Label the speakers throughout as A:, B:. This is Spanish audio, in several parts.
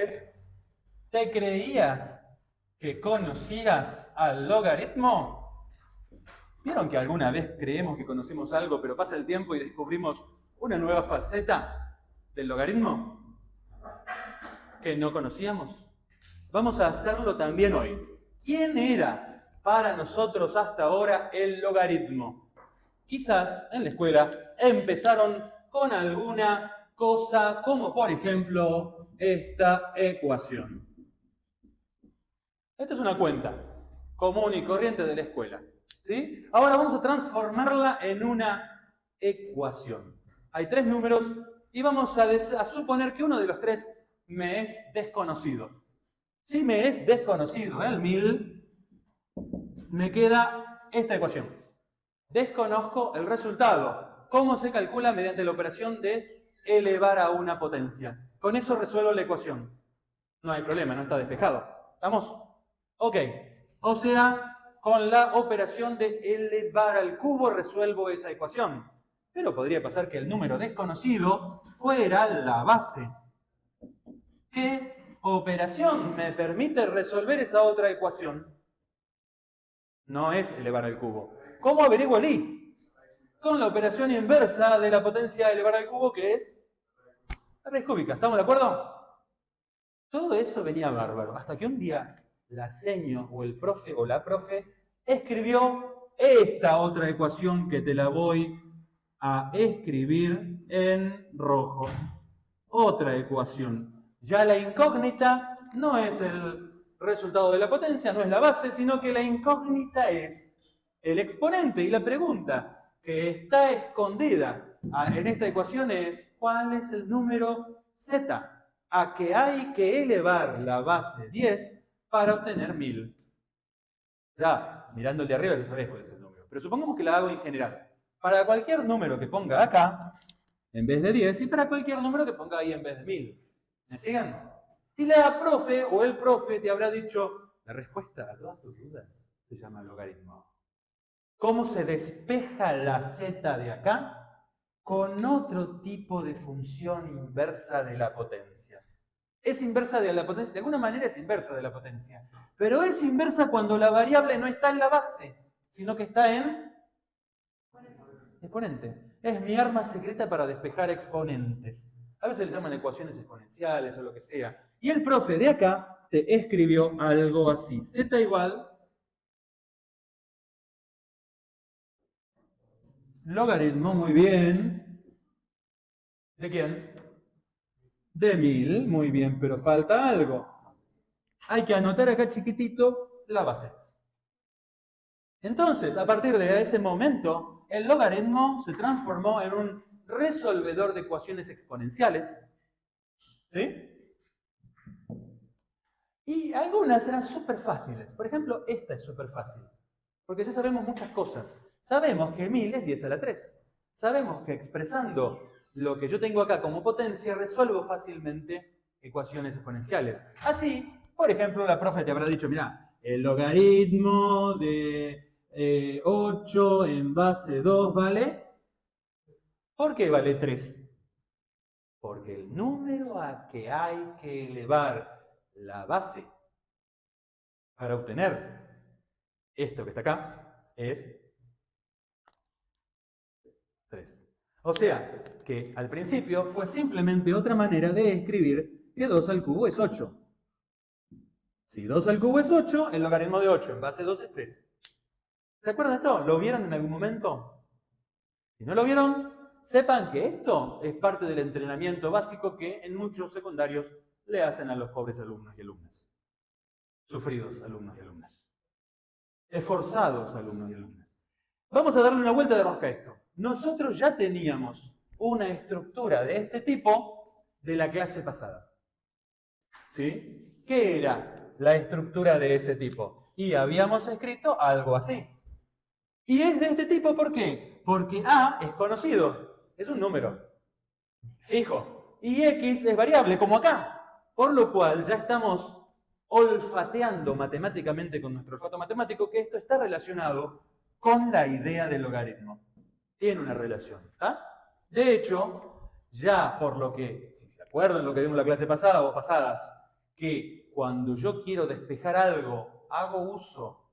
A: vez te creías que conocías al logaritmo? ¿Vieron que alguna vez creemos que conocemos algo, pero pasa el tiempo y descubrimos una nueva faceta del logaritmo que no conocíamos? Vamos a hacerlo también hoy. ¿Quién era para nosotros hasta ahora el logaritmo? Quizás en la escuela empezaron con alguna cosa como por ejemplo esta ecuación. Esta es una cuenta común y corriente de la escuela, ¿sí? Ahora vamos a transformarla en una ecuación. Hay tres números y vamos a suponer que uno de los tres me es desconocido. Si me es desconocido el 1000, me queda esta ecuación. Desconozco el resultado. ¿Cómo se calcula? Mediante la operación de elevar a una potencia. Con eso resuelvo la ecuación. No hay problema, no está despejado. ¿Estamos? Ok. O sea, con la operación de elevar al cubo resuelvo esa ecuación. Pero podría pasar que el número desconocido fuera la base. ¿Qué operación me permite resolver esa otra ecuación? No es elevar al cubo. ¿Cómo averiguo el i? Con la operación inversa de la potencia de elevar al cubo, que es la raíz cúbica. ¿Estamos de acuerdo? Todo eso venía bárbaro, hasta que un día la seño o el profe o la profe escribió esta otra ecuación que te la voy a escribir en rojo. Otra ecuación. Ya la incógnita no es el resultado de la potencia, no es la base, sino que la incógnita es el exponente. Y la pregunta que está escondida en esta ecuación es, ¿cuál es el número z a que hay que elevar la base 10 para obtener 1000? Ya, mirando el de arriba ya sabés cuál es el número. Pero supongamos que la hago en general. Para cualquier número que ponga acá, en vez de 10, y para cualquier número que ponga ahí en vez de 1000. ¿Me siguen? Y la profe o el profe te habrá dicho, la respuesta a todas tus dudas se llama logaritmo. ¿Cómo se despeja la z de acá? Con otro tipo de función inversa de la potencia. Es inversa de la potencia, de alguna manera es inversa de la potencia, pero es inversa cuando la variable no está en la base, sino que está en exponente. Es mi arma secreta para despejar exponentes. A veces le llaman ecuaciones exponenciales o lo que sea. Y el profe de acá te escribió algo así. Z igual logaritmo, muy bien. ¿De quién? De 1000, muy bien, pero falta algo. Hay que anotar acá chiquitito la base. Entonces, a partir de ese momento, el logaritmo se transformó en un resolvedor de ecuaciones exponenciales. ¿Sí? Y algunas eran súper fáciles. Por ejemplo, esta es súper fácil. Porque ya sabemos muchas cosas. Sabemos que 1000 es 10 a la 3. Sabemos que expresando lo que yo tengo acá como potencia, resuelvo fácilmente ecuaciones exponenciales. Así, por ejemplo, la profe te habrá dicho, mira, el logaritmo de 8 en base 2 vale... ¿Por qué vale 3? Porque el número a que hay que elevar la base para obtener esto que está acá es 3. O sea, que al principio fue simplemente otra manera de escribir que 2 al cubo es 8. Si 2 al cubo es 8, el logaritmo de 8 en base 2 es 3. ¿Se acuerdan de esto? ¿Lo vieron en algún momento? Si no lo vieron, sepan que esto es parte del entrenamiento básico que en muchos secundarios le hacen a los pobres alumnos y alumnas. Sufridos alumnos y alumnas. Esforzados alumnos y alumnas. Vamos a darle una vuelta de rosca a esto. Nosotros ya teníamos una estructura de este tipo de la clase pasada. ¿Sí? ¿Qué era la estructura de ese tipo? Y habíamos escrito algo así. Y es de este tipo, ¿por qué? Porque A es conocido, es un número fijo. Y X es variable, como acá. Por lo cual ya estamos olfateando matemáticamente con nuestro olfato matemático que esto está relacionado con la idea del logaritmo. Tiene una relación. ¿Está? De hecho, ya por lo que, si se acuerdan lo que vimos en la clase pasada o pasadas, que cuando yo quiero despejar algo, hago uso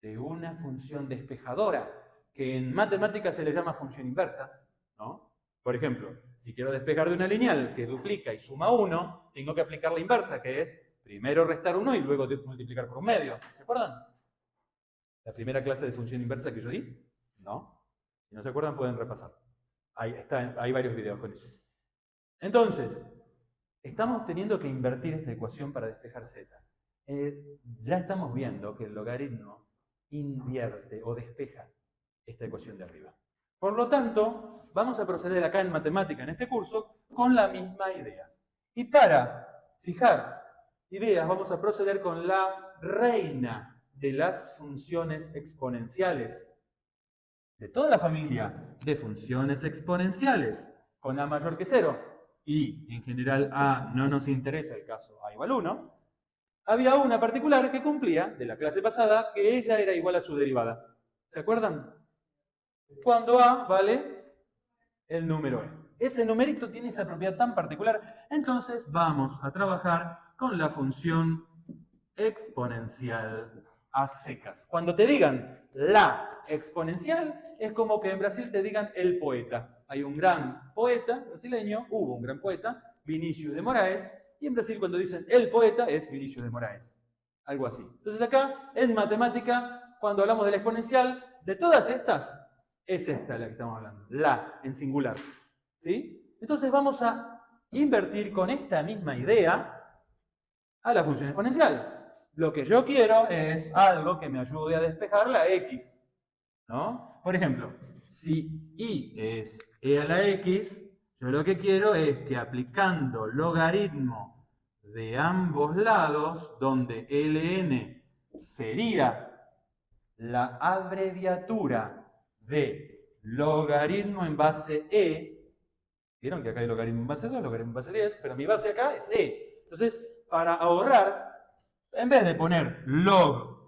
A: de una función despejadora, que en matemáticas se le llama función inversa, ¿no? Por ejemplo, si quiero despejar de una lineal que duplica y suma 1, tengo que aplicar la inversa, que es primero restar 1 y luego multiplicar por un medio. ¿Se acuerdan? La primera clase de función inversa que yo di, ¿no? Si no se acuerdan, pueden repasar. Hay varios videos con eso. Entonces, estamos teniendo que invertir esta ecuación para despejar z. Ya estamos viendo que el logaritmo invierte o despeja esta ecuación de arriba. Por lo tanto, vamos a proceder acá en matemática, en este curso, con la misma idea. Y para fijar ideas, vamos a proceder con la reina de las funciones exponenciales. De toda la familia de funciones exponenciales con a mayor que 0, y en general a no nos interesa el caso a igual 1, había una particular que cumplía, de la clase pasada, que ella era igual a su derivada. ¿Se acuerdan? Cuando a vale el número e. Ese numerito tiene esa propiedad tan particular, entonces vamos a trabajar con la función exponencial a secas. Cuando te digan la exponencial, es como que en Brasil te digan el poeta. Hay un gran poeta brasileño, hubo un gran poeta, Vinícius de Moraes, y en Brasil cuando dicen el poeta es Vinícius de Moraes. Algo así. Entonces acá, en matemática, cuando hablamos de la exponencial, de todas estas, es esta la que estamos hablando, la en singular. ¿Sí? Entonces vamos a invertir con esta misma idea a la función exponencial. Lo que yo quiero es algo que me ayude a despejar la x, ¿no? Por ejemplo, si y es e a la x, yo lo que quiero es que aplicando logaritmo de ambos lados, donde ln sería la abreviatura de logaritmo en base e, vieron que acá hay logaritmo en base 2, logaritmo en base 10, pero mi base acá es e. Entonces, para ahorrar, en vez de poner log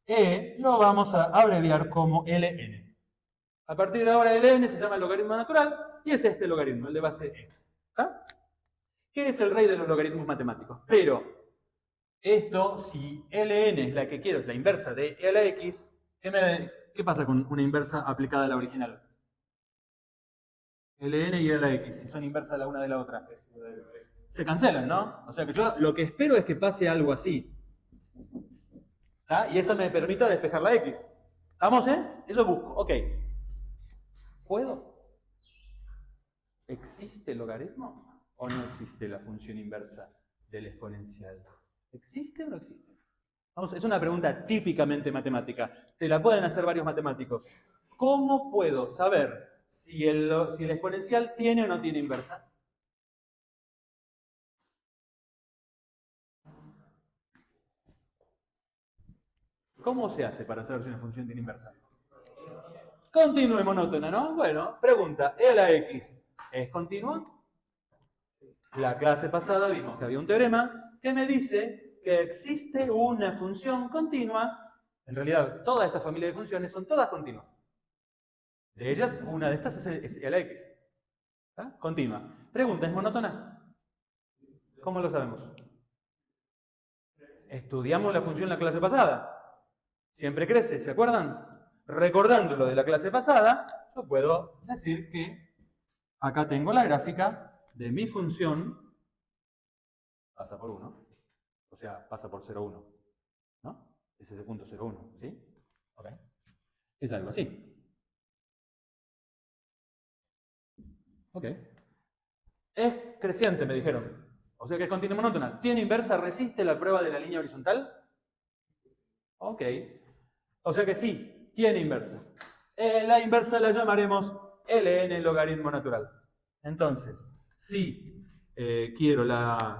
A: e, lo vamos a abreviar como ln. A partir de ahora ln se llama el logaritmo natural y es este logaritmo, el de base e. ¿Está? Que es el rey de los logaritmos matemáticos. Pero esto, si ln es la que quiero, es la inversa de e a la x, ¿qué pasa con una inversa aplicada a la original? ln y e a la x, si son inversas la una de la otra. Se cancelan, ¿no? O sea que yo lo que espero es que pase algo así. ¿Tá? Y eso me permita despejar la x. ¿Estamos, Eso busco. Ok. ¿Puedo? ¿Existe el logaritmo o no existe la función inversa del exponencial? ¿Existe o no existe? Vamos, es una pregunta típicamente matemática. Te la pueden hacer varios matemáticos. ¿Cómo puedo saber si el exponencial tiene o no tiene inversa? ¿Cómo se hace para saber si una función tiene inversa? Continua y monótona, ¿no? Bueno, pregunta, ¿e a la x es continua? La clase pasada vimos que había un teorema que me dice que existe una función continua. En realidad, toda esta familia de funciones son todas continuas. De ellas, una de estas es e a la x. ¿Está? Continua. Pregunta, ¿es monótona? ¿Cómo lo sabemos? Estudiamos la función en la clase pasada. Siempre crece, ¿se acuerdan? Recordando lo de la clase pasada, yo puedo decir que acá tengo la gráfica de mi función, pasa por 1, o sea, pasa por 0, 1, ¿no? Es ese punto 0, 1, ¿sí? Ok. Es algo así. Ok. Es creciente, me dijeron. O sea que es continua monótona. ¿Tiene inversa? ¿Resiste la prueba de la línea horizontal? Ok. O sea que sí, tiene inversa. La inversa la llamaremos ln logaritmo natural. Entonces, si quiero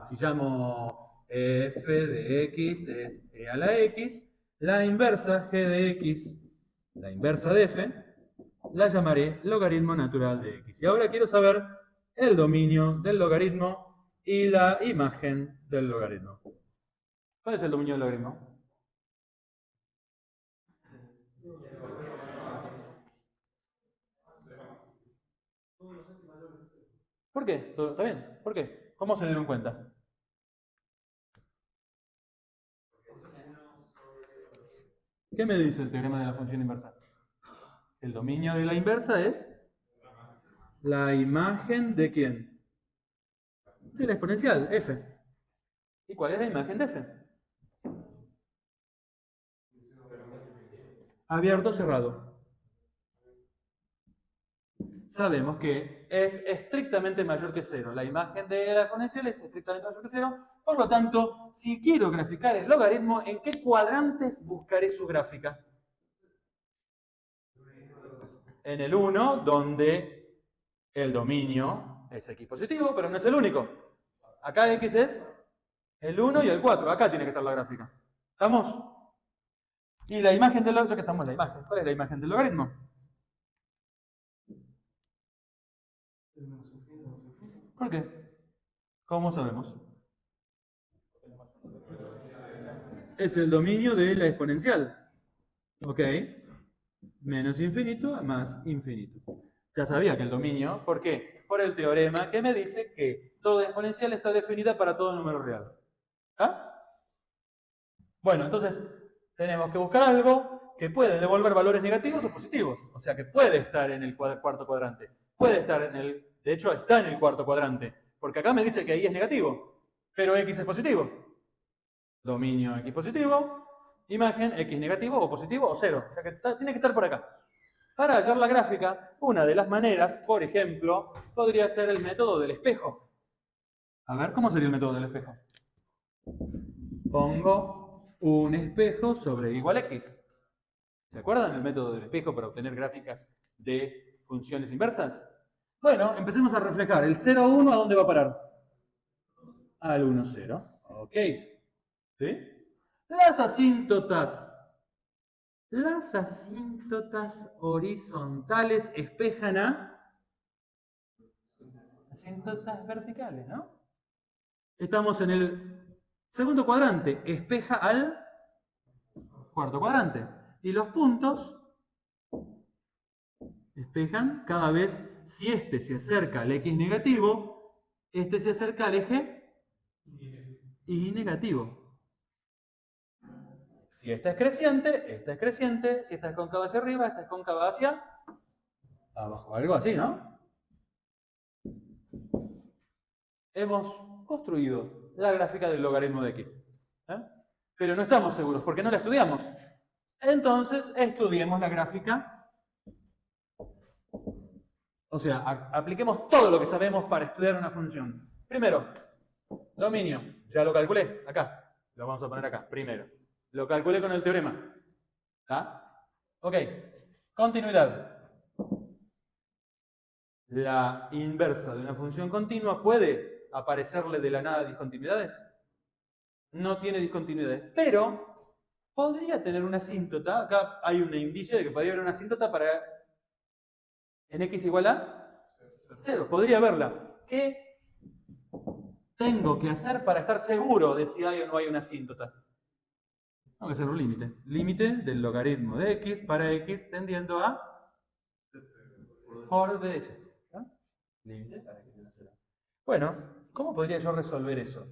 A: si llamo f de x es e a la x, la inversa g de x, la inversa de f, la llamaré logaritmo natural de x. Y ahora quiero saber el dominio del logaritmo y la imagen del logaritmo. ¿Cuál es el dominio del logaritmo? ¿Por qué? ¿Está bien? ¿Por qué? ¿Cómo se dieron cuenta? ¿Qué me dice el teorema de la función inversa? El dominio de la inversa es la imagen de ¿quién? De la exponencial, f. ¿Y cuál es la imagen de f? Abierto, cerrado. Sabemos que es estrictamente mayor que cero. La imagen de la exponencial es estrictamente mayor que cero. Por lo tanto, si quiero graficar el logaritmo, ¿en qué cuadrantes buscaré su gráfica? En el 1, donde el dominio es x positivo, pero no es el único. Acá x es el 1 y el 4. Acá tiene que estar la gráfica. ¿Estamos? Y la imagen del logaritmo, ya que estamos en la imagen, ¿cuál es la imagen del logaritmo? ¿Por qué? ¿Cómo sabemos? Es el dominio de la exponencial. ¿Ok? Menos infinito a más infinito. Ya sabía que el dominio, ¿por qué? Por el teorema que me dice que toda exponencial está definida para todo número real. ¿Ah? Bueno, entonces tenemos que buscar algo que puede devolver valores negativos o positivos. O sea, que puede estar en el cuarto cuadrante. Puede estar en el... De hecho, está en el cuarto cuadrante. Porque acá me dice que y es negativo, pero x es positivo. Dominio x positivo, imagen x negativo o positivo o cero. O sea que tiene que estar por acá. Para hallar la gráfica, una de las maneras, por ejemplo, podría ser el método del espejo. A ver, ¿cómo sería el método del espejo? Pongo un espejo sobre igual x. ¿Se acuerdan del método del espejo para obtener gráficas de funciones inversas? Bueno, empecemos a reflejar. El 0, 1, ¿a dónde va a parar? Al 1, 0. Ok. ¿Sí? Las asíntotas. Las asíntotas horizontales espejan a asíntotas verticales, ¿no? Estamos en el segundo cuadrante. Espeja al cuarto cuadrante. Y los puntos espejan cada vez, si este se acerca al x negativo, este se acerca al eje y negativo. Si esta es creciente, si esta es cóncava hacia arriba, esta es cóncava hacia abajo, algo así, ¿no? Hemos construido la gráfica del logaritmo de x. ¿Eh? Pero no estamos seguros, porque no la estudiamos. Entonces, estudiemos la gráfica. O sea, apliquemos todo lo que sabemos para estudiar una función. Primero, dominio. Ya lo calculé, acá. Lo vamos a poner acá, primero. Lo calculé con el teorema. ¿Está? Ok. Continuidad. La inversa de una función continua puede aparecerle de la nada discontinuidades. No tiene discontinuidades, pero podría tener una asíntota. Acá hay un indicio de que podría haber una asíntota para en x igual a 0. Podría haberla. ¿Qué tengo que hacer para estar seguro de si hay o no hay una asíntota? Tengo que hacer un límite. Límite del logaritmo de x para x tendiendo a por derecha. ¿No? Límite para x menos 0. Bueno, ¿cómo podría yo resolver eso?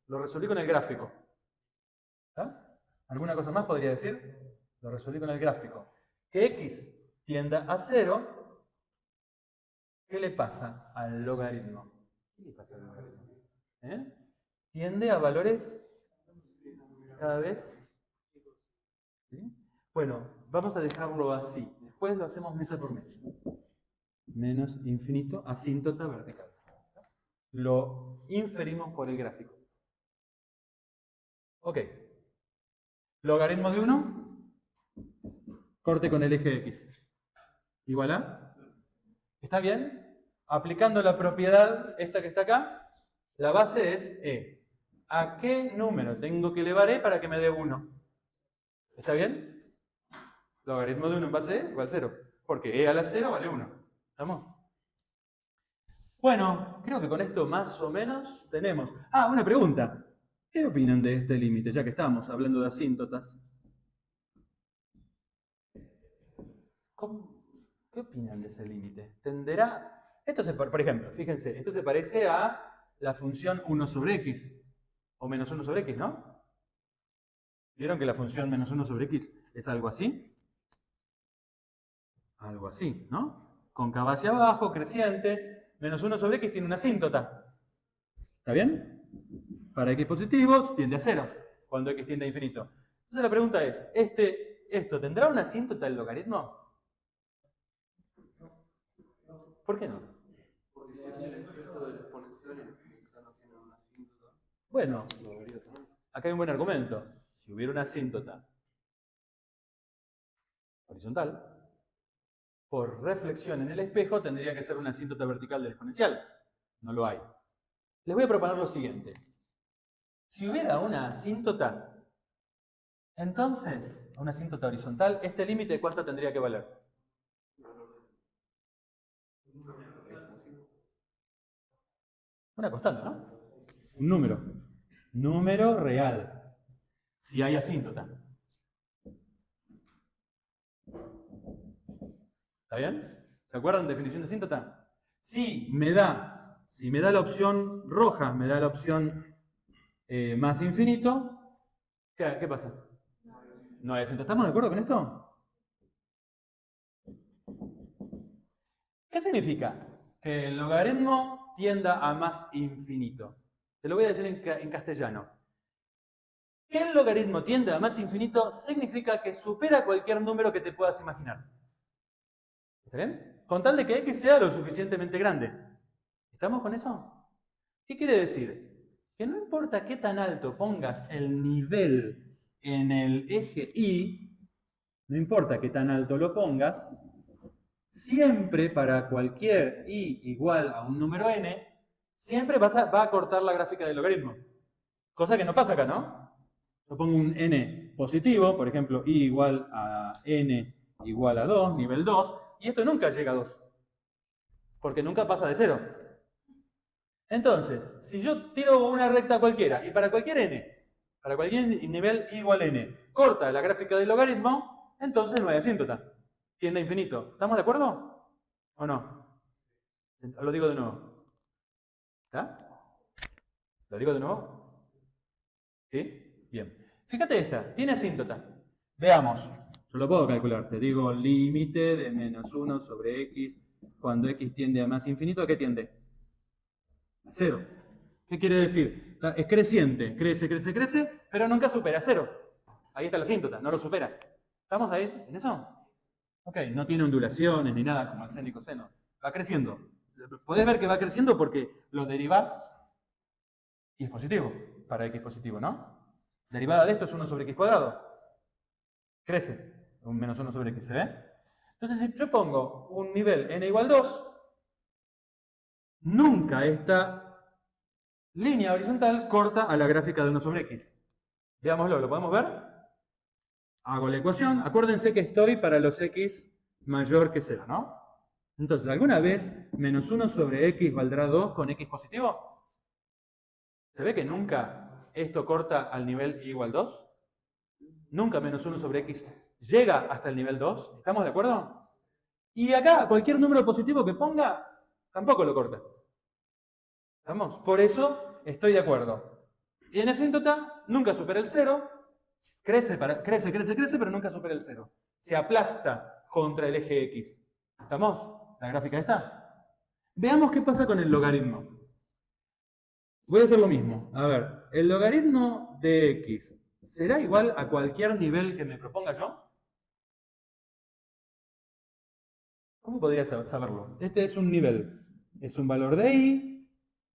A: Lo resolví con el gráfico. ¿Ah? ¿Alguna cosa más podría decir? Lo resolví con el gráfico. Que x tienda a 0, ¿qué le pasa al logaritmo? ¿Qué le pasa al logaritmo? ¿Eh? Tiende a valores cada vez. ¿Sí? Bueno, vamos a dejarlo así. Después lo hacemos mesa por mesa. Menos infinito, asíntota vertical. Lo inferimos por el gráfico. Ok. Logaritmo de 1, corte con el eje x. ¿Igual a? ¿Está bien? Aplicando la propiedad, esta que está acá, la base es e. ¿A qué número tengo que elevar e para que me dé 1? ¿Está bien? Logaritmo de 1 en base e igual 0. Porque e a la 0 vale 1. ¿Estamos? Bueno, creo que con esto más o menos tenemos. Ah, una pregunta. ¿Qué opinan de este límite, ya que estamos hablando de asíntotas? ¿Qué opinan de ese límite? ¿Tenderá? Esto por ejemplo, fíjense, esto se parece a la función 1 sobre x, o menos 1 sobre x, ¿no? ¿Vieron que la función menos 1 sobre x es algo así. Algo así, ¿no? Cóncava hacia abajo, creciente, menos 1 sobre x tiene una asíntota. ¿Está bien? Para x positivos tiende a 0, cuando x tiende a infinito. Entonces la pregunta es, ¿esto tendrá una asíntota el logaritmo? ¿Por qué no?
B: Porque si es el efecto del exponencial y el exponencial no tiene una asíntota.
A: Bueno, acá hay un buen argumento. Si hubiera una asíntota horizontal, por reflexión en el espejo tendría que ser una asíntota vertical del exponencial. No lo hay. Les voy a proponer lo siguiente. Si hubiera una asíntota, entonces, una asíntota horizontal, ¿este límite cuánto tendría que valer? Una constante, ¿no? Un número. Número real. Si hay asíntota. ¿Está bien? ¿Se acuerdan de definición de asíntota? Si me da la opción roja, me da la opción más infinito, ¿qué pasa? No hay asíntota. ¿Estamos de acuerdo con esto? ¿Qué significa? Que el logaritmo tienda a más infinito. Te lo voy a decir en castellano. Que el logaritmo tiende a más infinito significa que supera cualquier número que te puedas imaginar. ¿Está bien? Con tal de que x sea lo suficientemente grande. ¿Estamos con eso? ¿Qué quiere decir? Que no importa qué tan alto pongas el nivel en el eje y, no importa qué tan alto lo pongas, siempre para cualquier i igual a un número n, siempre va a cortar la gráfica del logaritmo. Cosa que no pasa acá, ¿no? Yo pongo un n positivo, por ejemplo, i igual a n igual a 2, nivel 2, y esto nunca llega a 2, porque nunca pasa de 0. Entonces, si yo tiro una recta cualquiera, y para cualquier n, para cualquier nivel i igual a n, corta la gráfica del logaritmo, entonces no hay asíntota. Tiende a infinito. ¿Estamos de acuerdo? ¿O no? Lo digo de nuevo. ¿Está? ¿Lo digo de nuevo? ¿Sí? Bien. Fíjate esta, tiene asíntota. Veamos. Yo lo puedo calcular. Te digo límite de menos 1 sobre x cuando x tiende a más infinito. ¿A qué tiende? A 0. ¿Qué quiere decir? Es creciente. Crece, crece, crece, pero nunca supera 0. Ahí está la asíntota, no lo supera. ¿Estamos ahí en eso? Ok, no tiene ondulaciones ni nada como el seno y coseno. Va creciendo. Podés ver que va creciendo porque lo derivás y es positivo, para x positivo, ¿no? Derivada de esto es 1 sobre x cuadrado. Crece, un menos 1 sobre x, ¿se ve? Entonces, si yo pongo un nivel n igual 2, nunca esta línea horizontal corta a la gráfica de 1 sobre x. Veámoslo, ¿lo podemos ver? Hago la ecuación. Acuérdense que estoy para los x mayor que 0, ¿no? Entonces, ¿alguna vez menos 1 sobre x valdrá 2 con x positivo? ¿Se ve que nunca esto corta al nivel i igual 2? Nunca menos 1 sobre x llega hasta el nivel 2. ¿Estamos de acuerdo? Y acá, cualquier número positivo que ponga, tampoco lo corta. ¿Estamos? Por eso estoy de acuerdo. Tiene asíntota, nunca supera el 0, crece, crece, crece, crece, pero nunca supera el 0. Se aplasta contra el eje x. ¿Estamos? La gráfica está. Veamos qué pasa con el logaritmo. Voy a hacer lo mismo. A ver, el logaritmo de x, ¿será igual a cualquier nivel que me proponga yo? ¿Cómo podría saberlo? Este es un nivel. Es un valor de i,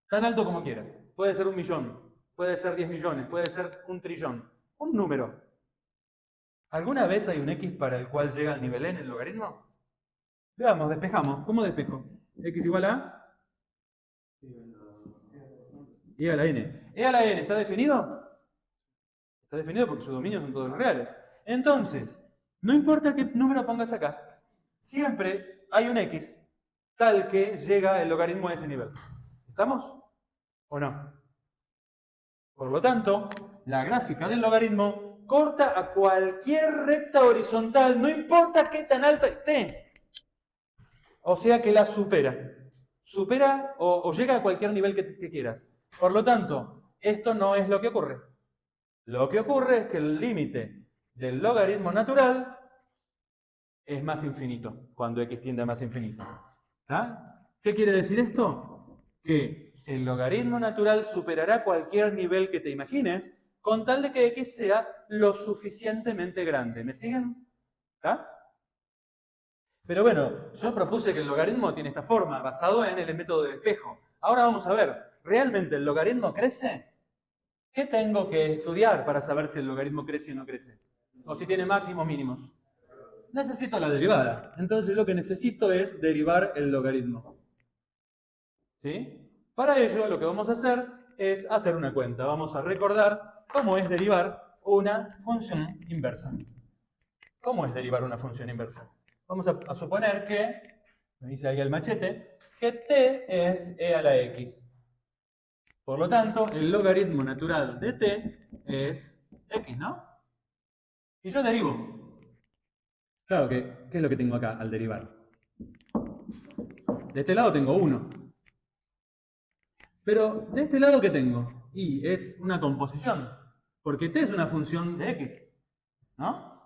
A: tan alto como quieras. Puede ser 1.000.000, puede ser 10 millones, puede ser 1.000.000.000. Un número. ¿Alguna vez hay un x para el cual llega al nivel n el logaritmo? Veamos, despejamos. ¿Cómo despejo? X igual a e a la n. ¿E a la n está definido? Está definido porque sus dominios son todos los reales. Entonces, no importa qué número pongas acá, siempre hay un x tal que llega el logaritmo a ese nivel. ¿Estamos? ¿O no? Por lo tanto, la gráfica del logaritmo corta a cualquier recta horizontal, no importa qué tan alta esté. O sea que la supera. Supera o llega a cualquier nivel que quieras. Por lo tanto, esto no es lo que ocurre. Lo que ocurre es que el límite del logaritmo natural es más infinito, cuando x tiende a más infinito. ¿Tá? ¿Qué quiere decir esto? Que el logaritmo natural superará cualquier nivel que te imagines, con tal de que x sea lo suficientemente grande. ¿Me siguen? ¿Tá? Pero bueno, yo propuse que el logaritmo tiene esta forma, basado en el método del espejo. Ahora vamos a ver, ¿realmente el logaritmo crece? ¿Qué tengo que estudiar para saber si el logaritmo crece o no crece? O si tiene máximos mínimos. Necesito la derivada. Entonces lo que necesito es derivar el logaritmo. ¿Sí? Para ello lo que vamos a hacer es hacer una cuenta. Vamos a recordar cómo es derivar una función inversa. ¿Cómo es derivar una función inversa? Vamos a suponer que, me dice ahí el machete, que t es e a la x. Por lo tanto, el logaritmo natural de t es x, ¿no? Y yo derivo. Claro que, ¿qué es lo que tengo acá al derivar? De este lado tengo 1. Pero de este lado, ¿qué tengo? Y es una composición. Porque t es una función de x, ¿no?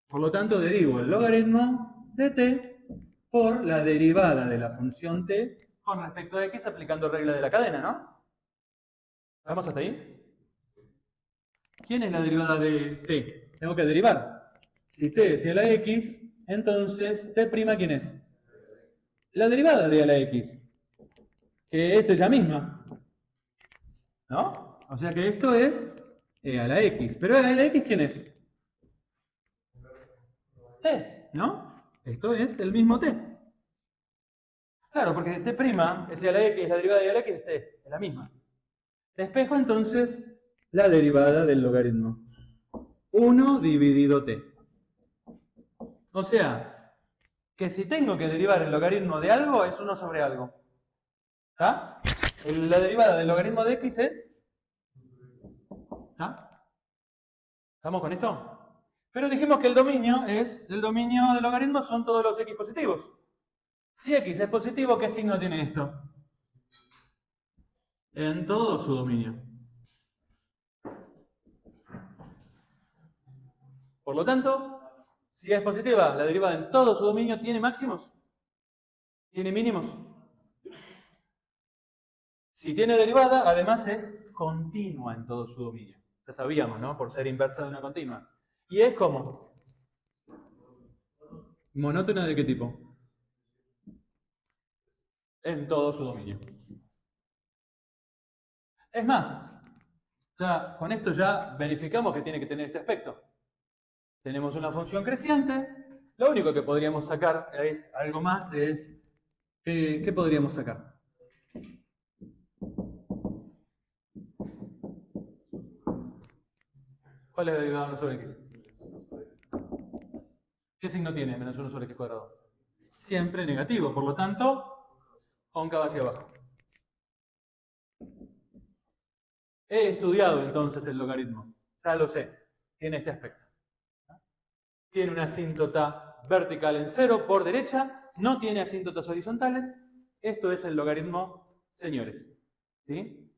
A: Por lo tanto, derivo el logaritmo de t por la derivada de la función t con respecto a x aplicando regla de la cadena, ¿no? ¿Vamos hasta ahí? ¿Quién es la derivada de t? Tengo que derivar. Si t es e a la x, entonces t', ¿quién es? La derivada de e a la x, que es ella misma, ¿no? O sea que esto es e a la x. ¿Pero e a la x quién es? T, ¿no? Esto es el mismo t. Claro, porque t' es e a la x, la derivada de e a la x es t, es la misma. Despejo entonces la derivada del logaritmo. 1 dividido t. O sea, que si tengo que derivar el logaritmo de algo, es 1 sobre algo. ¿Está? La derivada del logaritmo de x es... ¿Está? ¿Estamos con esto? Pero dijimos que el dominio del logaritmo son todos los x positivos. Si x es positivo, ¿qué signo tiene esto? En todo su dominio. Por lo tanto, si es positiva, la derivada en todo su dominio tiene máximos, tiene mínimos. Si tiene derivada, además es continua en todo su dominio. Ya sabíamos, ¿no? Por ser inversa de una continua. Y es como monótona de qué tipo? En todo su dominio. Es más, ya con esto ya verificamos que tiene que tener este aspecto. Tenemos una función creciente. Lo único que podríamos sacar es algo más, ¿qué podríamos sacar? ¿Cuál es la derivada de 1 sobre x? ¿Qué signo tiene menos 1 sobre x cuadrado? Siempre negativo, por lo tanto, cóncava hacia abajo. He estudiado entonces el logaritmo, ya lo sé, tiene este aspecto. Tiene una asíntota vertical en 0 por derecha, no tiene asíntotas horizontales. Esto es el logaritmo, señores. ¿Sí?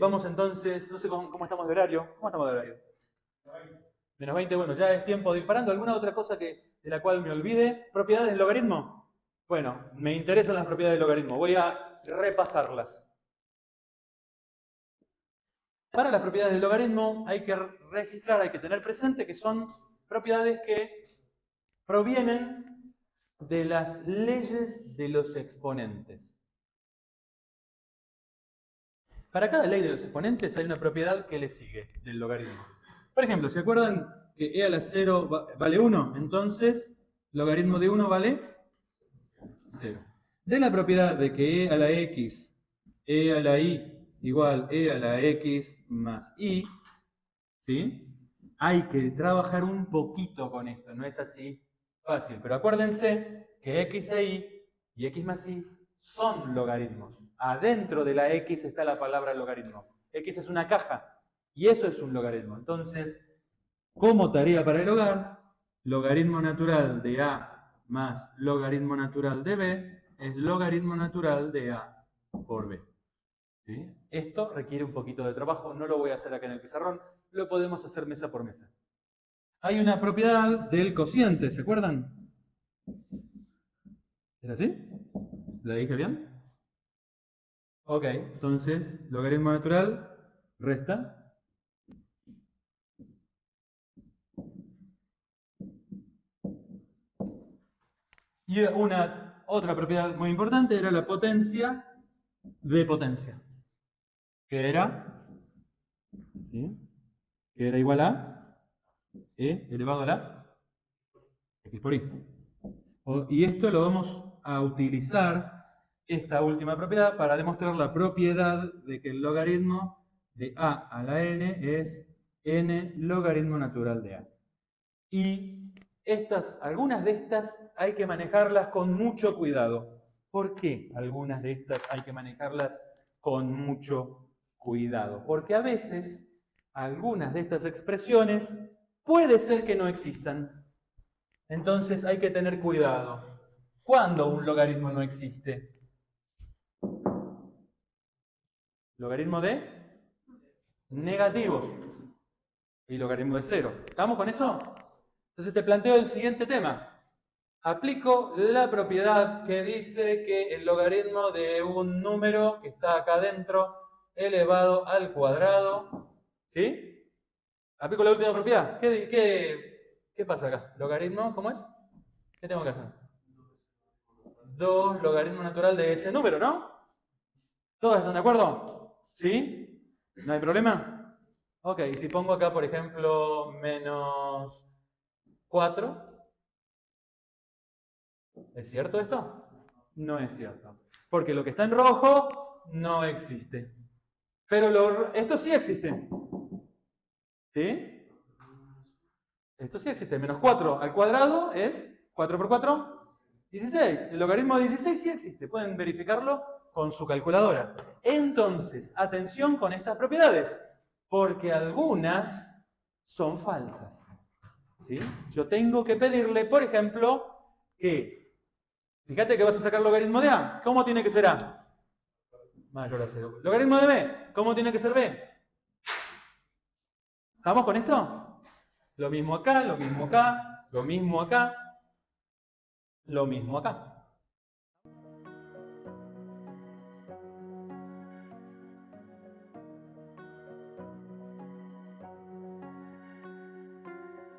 A: Vamos entonces, no sé cómo estamos de horario. ¿Cómo estamos de horario? Menos 20, bueno, ya es tiempo de ir parando. ¿Alguna otra cosa de la cual me olvide? ¿Propiedades del logaritmo? Bueno, me interesan las propiedades del logaritmo. Voy a repasarlas. Para las propiedades del logaritmo hay que registrar, hay que tener presente que son propiedades que provienen de las leyes de los exponentes. Para cada ley de los exponentes hay una propiedad que le sigue del logaritmo. Por ejemplo, ¿se acuerdan que e a la 0 vale 1? Entonces, logaritmo de 1 vale 0. De la propiedad de que e a la x, e a la y igual e a la x más y, ¿sí? Hay que trabajar un poquito con esto, no es así fácil. Pero acuérdense que x e y x más y son logaritmos. Adentro de la x está la palabra logaritmo. X es una caja y eso es un logaritmo. Entonces, como tarea para el hogar, logaritmo natural de a más logaritmo natural de b es logaritmo natural de a por b. ¿Sí? Esto requiere un poquito de trabajo, no lo voy a hacer acá en el pizarrón, lo podemos hacer mesa por mesa. hay una propiedad del cociente, ¿se acuerdan? ¿Era así? ¿La dije bien? Ok, entonces, logaritmo natural resta. Y una otra propiedad muy importante era la potencia de potencia, que era, ¿sí? Que era igual a e elevado a la x por y. Y esto lo vamos a utilizar, esta última propiedad, para demostrar la propiedad de que el logaritmo de a a la n es n logaritmo natural de a. Y algunas de estas hay que manejarlas con mucho cuidado. ¿Por qué algunas de estas hay que manejarlas con mucho cuidado? Porque a veces algunas de estas expresiones puede ser que no existan. Entonces hay que tener cuidado. ¿Cuándo un logaritmo no existe? Logaritmo de negativos y logaritmo de cero. ¿Estamos con eso? Entonces te planteo el siguiente tema. Aplico la propiedad que dice que el logaritmo de un número que está acá adentro elevado al cuadrado, ¿sí? Aplico la última propiedad. ¿Qué pasa acá? ¿Logaritmo? ¿Cómo es? ¿Qué tengo que hacer? 2 logaritmo natural de ese número, ¿no? ¿Todos están de acuerdo? ¿Sí? ¿No hay problema? Ok, y si pongo acá, por ejemplo, menos 4, ¿es cierto esto? No es cierto. Porque lo que está en rojo no existe. Pero esto sí existe. ¿Sí? Esto sí existe. Menos 4 al cuadrado es 4 por 4, 16. El logaritmo de 16 sí existe. Pueden verificarlo con su calculadora. Entonces, atención con estas propiedades. Porque algunas son falsas. ¿Sí? Yo tengo que pedirle, por ejemplo, que, fíjate que vas a sacar logaritmo de A. ¿Cómo tiene que ser A? Mayor a 0. Logaritmo de B. ¿Cómo tiene que ser B? ¿Estamos con esto? Lo mismo acá, lo mismo acá, lo mismo acá, lo mismo acá.